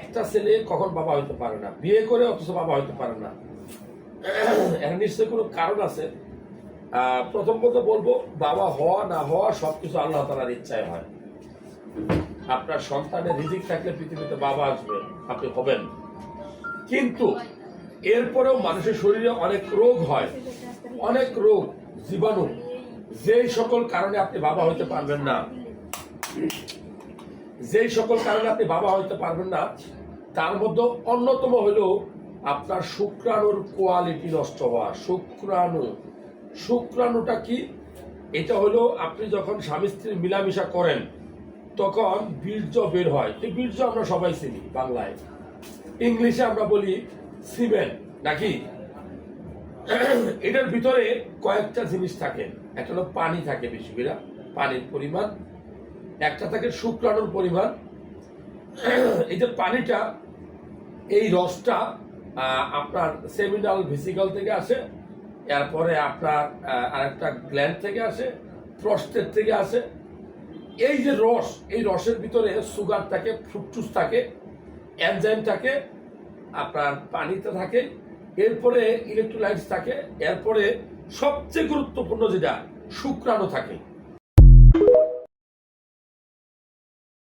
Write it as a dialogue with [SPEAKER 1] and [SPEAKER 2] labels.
[SPEAKER 1] একটা ছেলে কখন বাবা হইতে পারে না, বিয়ে করে অথচ বাবা হইতে পারে না? এর নিশ্চয়ই কোনো কারণ আছে। প্রথম কথা বলবো, বাবা হওয়া না হওয়া সবকিছু আল্লাহ তাআলার ইচ্ছায় হয়। আপনার সন্তানের রিজিক থাকলে পৃথিবীতে বাবা আসবে, আপনি হবেন। কিন্তু এরপরেও মানুষের শরীরে অনেক রোগ হয়, অনেক রোগ, জীবাণু, যেই সকল কারণে আপনি বাবা হইতে পারবেন না, যেই সকল কারণে আপনি বাবা হইতে পারবেন না, তার মধ্যে অন্যতম হলো আপনার শুক্রাণুর কোয়ালিটি নষ্ট হওয়া। শুক্রাণুটা কি? এটা হলো আপনি যখন স্বামী স্ত্রী মিলামিশা করেন তখন বীর্য বের হয়। এই বীর্য আমরা সবাই চিনি, বাংলায়, ইংলিশে আমরা বলি সিমেন, নাকি? এটার ভিতরে কয়েকটা জিনিস থাকে। একটা হলো পানি থাকে, বেশি করে পানির পরিমাণ। একটা থাকে শুক্রাণুর পরিমাণ। এই যে পানিটা, এই রসটা আপনার সেমিনাল ভেসিকল থেকে আসে, এরপরে আপনার আরেকটা গ্ল্যান্ড থেকে আসে, প্রস্টেট থেকে আসে। এই যে রস, এই রসের ভিতরে সুগার থাকে, ফ্রুকটোজ থাকে, এনজাইম থাকে, আপনার পানিতে থাকে, এরপরে ইলেকট্রোলাইটস থাকে, এরপরে সবচেয়ে গুরুত্বপূর্ণ যেটা শুক্রাণু থাকে।